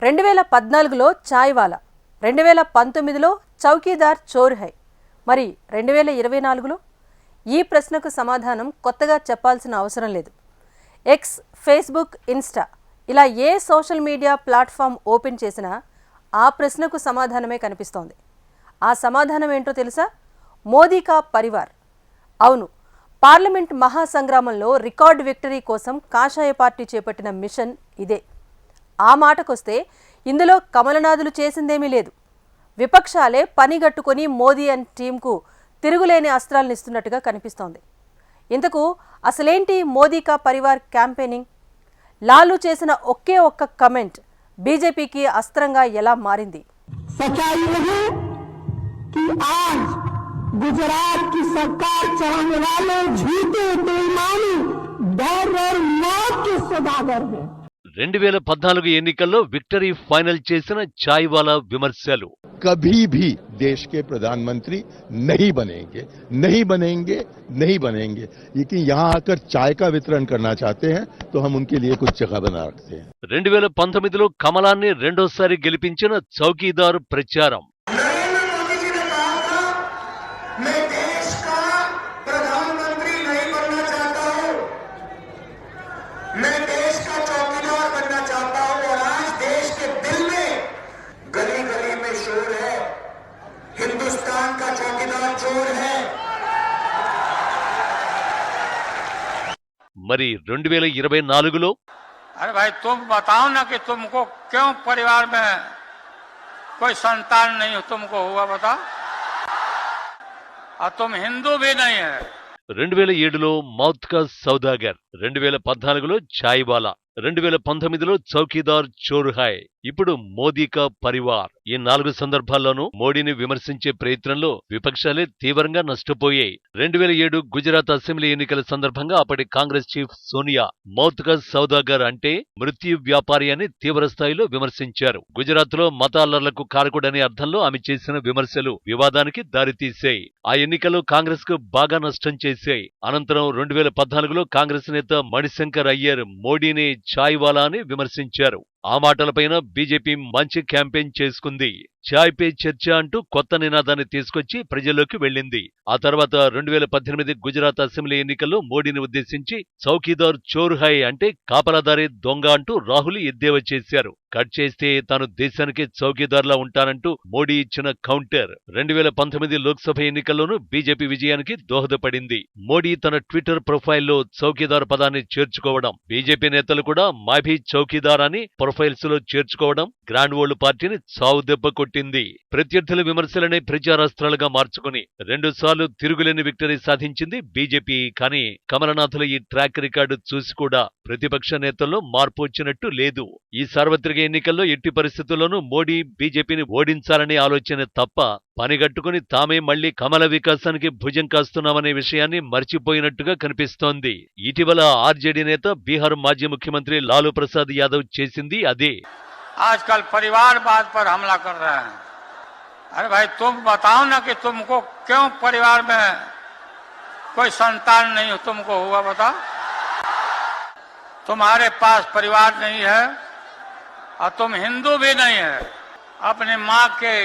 2014లో చాయ్వాలా, 2019లో చౌకీదార్ చోర్ high, మరి 2024లో? ఈ ప్రశ్నకు సమాధానం కొత్తగా చెప్పాల్సిన అవసరం లేదు. ఎక్స్, ఫేస్బుక్, ఇన్స్టా ఇలా ఏ సోషల్ మీడియా ప్లాట్ఫామ్ ఓపెన్ చేసినా ఆ ప్రశ్నకు సమాధానమే కనిపిస్తోంది. ఆ సమాధానం ఏంటో తెలుసా? మోదీ కా పరివార్. అవును, పార్లమెంట్ మహాసంగ్రామంలో రికార్డ్ విక్టరీ కోసం కాషాయ పార్టీ చేపట్టిన మిషన్ ఇదే. ఆ మాటకొస్తే ఇందులో కమలనాథులు చేసిందేమీ లేదు. విపక్షాలే పనిగట్టుకొని మోదీ అండ్ టీంకు తిరుగులేని అస్త్రాలనిస్తున్నట్టుగా కనిపిస్తోంది. ఇంతకు అసలేంటి మోదీ కా పరివార్ క్యాంపెయినింగ్? లాలూ చేసిన ఒకే ఒక్క కమెంట్ బీజేపీకి అస్త్రంగా ఎలా మారింది? गुजरात की सरकार चलाने वाले झूठे बेईमानी डर और मौत के सौदागर हैं. 2014 ఎన్నికల్లో విక్టరీ ఫైనల్ చేసిన చాయ్వాలా విమర్శలు. कभी भी देश के प्रधानमंत्री नहीं बनेंगे, नहीं बनेंगे, नहीं बनेंगे, लेकिन यहाँ आकर चाय का वितरण करना चाहते हैं तो हम उनके लिए कुछ जगह बना रखते हैं. 2019లో కమలాన్ని రెండోసారి గెలిపించిన చౌకీదార్ ప్రచారం. मैं देश का प्रधानमंत्री नहीं बनना चाहता हूं, मैं देश का चौकीदार बनना चाहता हूं. और आज देश के दिल में गली गली में शोर है, हिंदुस्तान का चौकीदार चोर है. మరి 2024లో? अरे भाई तुम बताओ ना कि तुमको क्यों परिवार में कोई संतान नहीं तुमको हुआ, बताओ. और तुम हिंदू भी नहीं है. 2007లో మౌత్ కా సౌదాగర్, 2014లో చాయ్వాలా, 2019లో చౌకీదార్ చోర్ హై, ఇప్పుడు మోదీ కా పరివార్. ఈ 4 సందర్భాల్లోనూ మోడీని విమర్శించే ప్రయత్నంలో విపక్షాలే తీవ్రంగా నష్టపోయాయి. 2007 గుజరాత్ అసెంబ్లీ ఎన్నికల సందర్భంగా అప్పటి కాంగ్రెస్ చీఫ్ సోనియా మౌత్ కా సౌదాగర్ అంటే మృత్యు వ్యాపారి అని తీవ్ర స్థాయిలో విమర్శించారు. గుజరాత్ లో మతాలర్లకు కారకుడనే అర్థంలో ఆమె చేసిన విమర్శలు వివాదానికి దారితీశాయి. ఆ ఎన్నికల్లో కాంగ్రెస్ కు బాగా నష్టం చేశాయి. అనంతరం 2014లో కాంగ్రెస్ నేత మణిశంకర్ అయ్యర్ మోడీని చాయ్వాలా అని విమర్శించారు. ఆ మాటలపైన బీజేపీ మంచి క్యాంపెయిన్ చేసుకుంది. చాయ్ పే చర్చ అంటూ కొత్త నినాదాన్ని తీసుకొచ్చి ప్రజల్లోకి వెళ్ళింది. ఆ తర్వాత 2018 గుజరాత్ అసెంబ్లీ ఎన్నికల్లో మోడీని ఉద్దేశించి చౌకీదార్ చోర్ హై అంటే కాపలాదారే దొంగ అంటూ రాహుల్ ఎద్దేవా చేశారు. కట్ చేస్తే తాను దేశానికి చౌకీదార్లా ఉంటానంటూ మోడీ ఇచ్చిన కౌంటర్ 2019 లోక్సభ ఎన్నికల్లోనూ బీజేపీ విజయానికి దోహదపడింది. మోడీ తన ట్విట్టర్ ప్రొఫైల్లో చౌకీదార్ పదాన్ని చేర్చుకోవడం, బీజేపీ నేతలు కూడా మాభీ చౌకీదార్ అని ప్రొఫైల్స్ లో చేర్చుకోవడం గ్రాండ్ వరల్డ్ పార్టీని చావు దెబ్బ కొట్టింది. ప్రత్యర్థుల విమర్శలనే ప్రచారాస్త్రాలుగా మార్చుకుని 2 సార్లు తిరుగులేని విక్టరీ సాధించింది బీజేపీ. కానీ కమలనాథుల ఈ ట్రాక్ రికార్డు చూసి కూడా ప్రతిపక్ష నేతల్లో మార్పు వచ్చినట్టు లేదు. ఈ సార్వత్రిక ఎన్నికల్లో ఎట్టి పరిస్థితుల్లోనూ మోడీ బీజేపీని ఓడించాలనే ఆలోచన తప్ప పనిగట్టుకుని తామే మళ్లీ కమల వికాసానికి భుజం కాస్తున్నామనే విషయాన్ని మర్చిపోయినట్టుగా కనిపిస్తోంది. ఇటీవల ఆర్జేడీ నేత బీహార్ మాజీ ముఖ్యమంత్రి లాలూ ప్రసాద్ యాదవ్ చేసింది అదే. आजकल परिवारवाद पर हमला कर रहे हैं. अरे भाई तुम बताओ ना कि तुमको क्यों परिवार में कोई संतान नहीं तुमको हुआ, बताओ. तुम्हारे पास परिवार नहीं है और तुम हिंदू भी नहीं है. अपने माँ के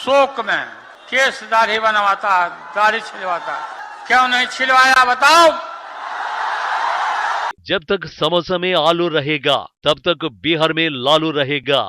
शोक में केस दाढ़ी बनवाता, दाढ़ी छिलवाता. क्यों नहीं छिलवाया, बताओ. जब तक समोसा में आलू रहेगा तब तक బీహార్ में లాలూ रहेगा.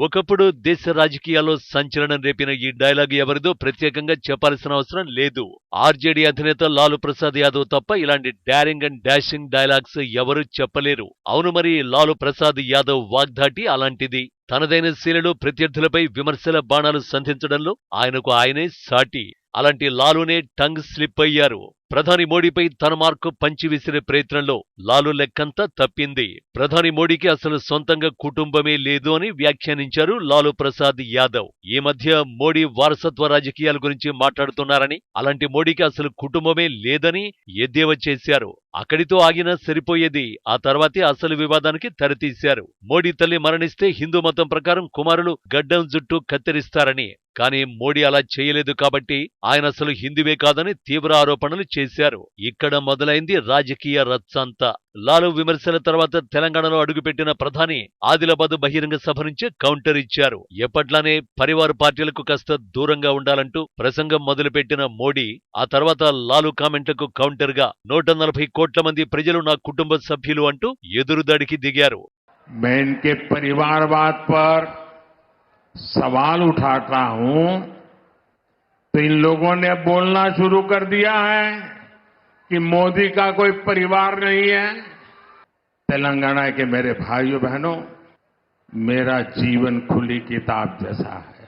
ఒకప్పుడు దేశ రాజకీయాల్లో సంచలనం రేపిన ఈ డైలాగ్ ఎవరిదో ప్రత్యేకంగా చెప్పాల్సిన అవసరం లేదు. ఆర్జేడీ అధినేత లాలూ ప్రసాద్ యాదవ్ తప్ప ఇలాంటి డారింగ్ అండ్ డాషింగ్ డైలాగ్స్ ఎవరూ చెప్పలేరు. అవును, మరి లాలూ ప్రసాద్ యాదవ్ వాగ్దాటి అలాంటిది. తనదైన శైలిలో ప్రత్యర్థులపై విమర్శల బాణాలు సంధించడంలో ఆయనకు ఆయనే సాటి. అలాంటి లాలూనే టంగ్ స్లిప్ అయ్యారు. ప్రధాని మోడీపై తన మార్కు పంచి విసిరే ప్రయత్నంలో లాలూ లెక్కంతా తప్పింది. ప్రధాని మోడీకి అసలు సొంతంగా కుటుంబమే లేదు అని వ్యాఖ్యానించారు లాలూ ప్రసాద్ యాదవ్. ఈ మధ్య మోడీ వారసత్వ రాజకీయాల గురించి మాట్లాడుతున్నారని, అలాంటి మోడీకి అసలు కుటుంబమే లేదని ఎద్దేవా చేశారు. అక్కడితో ఆగినా సరిపోయేది. ఆ తర్వాతే అసలు వివాదానికి తెరతీశారు. మోడీ తల్లి మరణిస్తే హిందూ మతం ప్రకారం కుమారులు గడ్డం జుట్టు కత్తిరిస్తారని. కానీ మోడీ అలా చేయలేదు కాబట్టి ఆయన అసలు హిందువే కాదని తీవ్ర ఆరోపణలు చేశారు. ఇక్కడ మొదలైంది రాజకీయ రచ్చంతా. లాలు విమర్శల తర్వాత తెలంగాణలో అడుగుపెట్టిన ప్రధాని ఆదిలాబాద్ బహిరంగ సభ నుంచే కౌంటర్ ఇచ్చారు. ఎప్పట్లానే పరివార్ పార్టీలకు కాస్త దూరంగా ఉండాలంటూ ప్రసంగం మొదలుపెట్టిన మోడీ ఆ తర్వాత లాలు కామెంట్లకు కౌంటర్ గా 140 కోట్ల మంది ప్రజలు నా కుటుంబ సభ్యులు అంటూ ఎదురుదాడికి దిగారు. मैं इनके परिवारवाद पर सवाल उठाता हूं तो इन लोगों ने बोलना शुरू कर दिया है कि मोदी का कोई परिवार नहीं है। तेलंगाना के मेरे भाइयों बहनों, मेरा जीवन खुली किताब जैसा है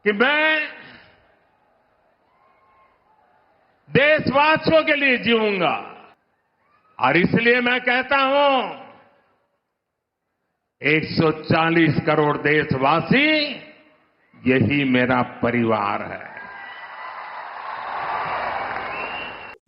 कि मैं देशवासियों के लिए जीऊंगा और इसलिए मैं कहता हूं 140 करोड़ देशवासी यही मेरा परिवार है।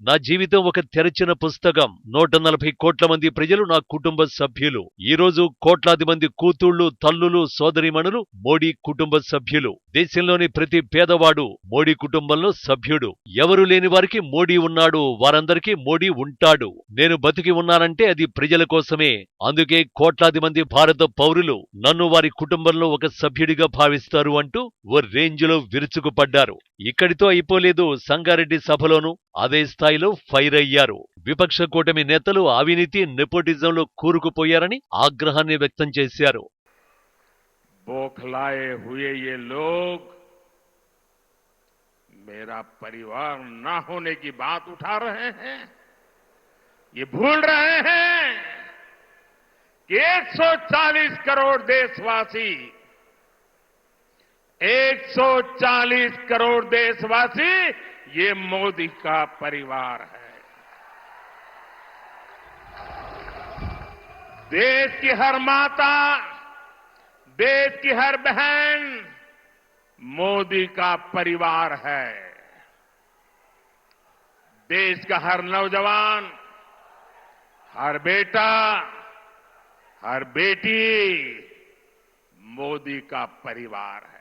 నా జీవితం ఒక తెరచిన పుస్తకం. 140 కోట్ల మంది ప్రజలు నా కుటుంబ సభ్యులు. ఈ రోజు కోట్లాది మంది కూతుళ్లు, తల్లులు, సోదరీమణులు మోడీ కుటుంబ సభ్యులు. దేశంలోని ప్రతి పేదవాడు మోడీ కుటుంబంలో సభ్యుడు. ఎవరు లేని వారికి మోడీ ఉన్నాడు, వారందరికీ మోడీ ఉంటాడు. నేను బతికి ఉన్నానంటే అది ప్రజల కోసమే. అందుకే కోట్లాది మంది భారత పౌరులు నన్ను వారి కుటుంబంలో ఒక సభ్యుడిగా భావిస్తారు అంటూ ఓ రేంజ్లో విరుచుకుపడ్డారు. ఇక్కడితో అయిపోలేదు. సంగారెడ్డి సభలోనూ అదే స్థాయిలో ఫైర్ అయ్యారు. విపక్ష కూటమి నేతలు అవినీతి, నెపోటిజంలో కూరుకుపోయారని ఆగ్రహాన్ని వ్యక్తం చేశారు. बौखलाए हुए ये लोग मेरा परिवार ना होने की बात उठा रहे हैं। ये भूल रहे हैं कि 140 करोड़ देशवासी 140 करोड़ देशवासी ये मोदी का परिवार है। देश की हर माता, देश की हर बहन मोदी का परिवार है। देश का हर नौजवान, हर बेटा, हर बेटी मोदी का परिवार है।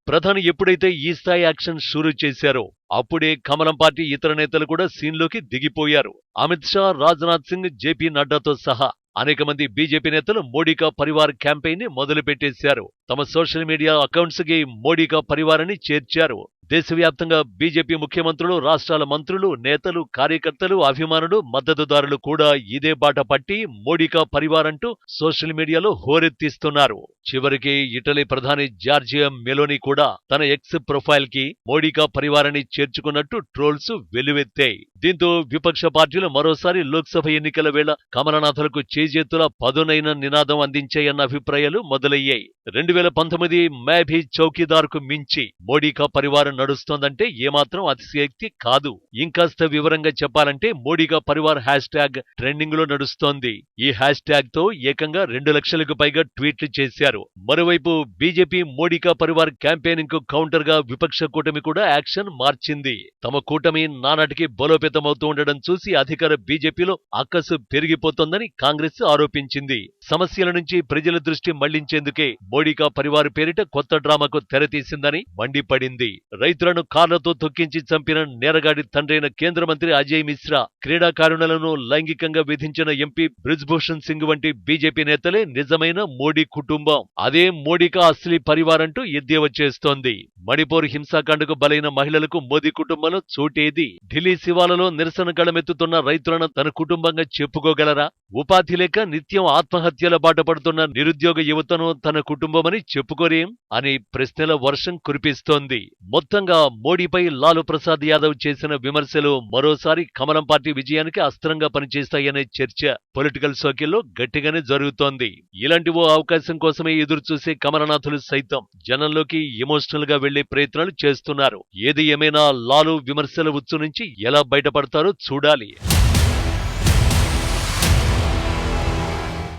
ప్రధాని ఎప్పుడైతే ఈ స్థాయి యాక్షన్ షురూ చేశారో అప్పుడే కమలం పార్టీ ఇతర నేతలు కూడా సీన్లోకి దిగిపోయారు. అమిత్ షా, రాజ్నాథ్ సింగ్, జేపీ నడ్డాతో సహా అనేక మంది బీజేపీ నేతలు మోడీ కా పరివార్ క్యాంపెయిన్ ని మొదలుపెట్టేశారు. తమ సోషల్ మీడియా అకౌంట్స్ కి మోడీ కా పరివార్ అని చేర్చారు. దేశవ్యాప్తంగా బీజేపీ ముఖ్యమంత్రులు, రాష్ట్రాల మంత్రులు, నేతలు, కార్యకర్తలు, అభిమానులు, మద్దతుదారులు కూడా ఇదే బాట పట్టి మోడీ కా పరివార్ అంటూ సోషల్ మీడియాలో హోరెత్తిస్తున్నారు. చివరికి ఇటలీ ప్రధాని జార్జియా మెలోనీ కూడా తన ఎక్స్ ప్రొఫైల్ కి మోడీ కా పరివార్ అని చేర్చుకున్నట్టు ట్రోల్స్ వెల్లువెత్తాయి. దీంతో విపక్ష పార్టీలు మరోసారి లోక్సభ ఎన్నికల వేళ కమలనాథులకు చేజేతుల పదునైన నినాదం అందించాయన్న అభిప్రాయాలు మొదలయ్యాయి. 2019 मै भी చౌకీదార్ కు మించి మోడీ కా పరివార్ నడుస్తోందంటే ఏమాత్రం అతిశయోక్తి కాదు. ఇంకాస్త వివరంగా చెప్పాలంటే మోడీ కా పరివార్ హ్యాష్ ట్యాగ్ ట్రెండింగ్ లో నడుస్తోంది. ఈ హ్యాష్ ట్యాగ్ తో ఏకంగా 2 లక్షలకు పైగా ట్వీట్లు చేశారు. మరోవైపు బీజేపీ మోడీ కా పరివార్ క్యాంపెయినింగ్ కు కౌంటర్ గా విపక్ష కూటమి కూడా యాక్షన్ మార్చింది. తమ కూటమి నానాటికి బలోపేతమవుతూ ఉండడం చూసి అధికార బీజేపీలో అక్కసు పెరిగిపోతోందని కాంగ్రెస్ ఆరోపించింది. సమస్యల నుంచి ప్రజల దృష్టి మళ్లించేందుకే మోడీ కా పరివార్ పేరిట కొత్త డ్రామాకు తెరతీసిందని మండిపడింది. రైతులను కార్లతో తొక్కించి చంపిన నేరగాడి తండ్రైన కేంద్ర మంత్రి అజయ్ మిశ్రా, క్రీడాకారుణులను లైంగికంగా విధించిన ఎంపీ బ్రిజ్భూషణ్ సింగ్ వంటి బీజేపీ నేతలే నిజమైన మోడీ కుటుంబం. అదే మోడీ కా అసలీ పరివార్ అంటూ ఎద్దేవా చేస్తోంది. మణిపూర్ హింసాకాండకు బలైన మహిళలకు మోదీ కుటుంబంలో చోటేది? ఢిల్లీ శివాలలో నిరసన గళమెత్తుతున్న రైతులను తన కుటుంబంగా చెప్పుకోగలరా? ఉపాధి లేక నిత్యం ఆత్మహత్యల బాట పడుతున్న నిరుద్యోగ యువతను తన కుటుంబమని చెప్పుకోరేం అని ప్రశ్నల వర్షం కురిపిస్తోంది. మొత్తంగా మోడీపై లాలూ ప్రసాద్ యాదవ్ చేసిన విమర్శలు మరోసారి కమలం పార్టీ విజయానికి అస్త్రంగా పనిచేస్తాయనే చర్చ పొలిటికల్ సర్కిల్లో గట్టిగానే జరుగుతోంది. ఇలాంటి ఓ అవకాశం కోసమే ఎదురుచూసే కమలనాథులు సైతం జనంలోకి ఎమోషనల్ గా వెళ్లే ప్రయత్నాలు చేస్తున్నారు. ఏది ఏమైనా లాలూ విమర్శల ఉచ్చు నుంచి ఎలా బయటపడతారో చూడాలి.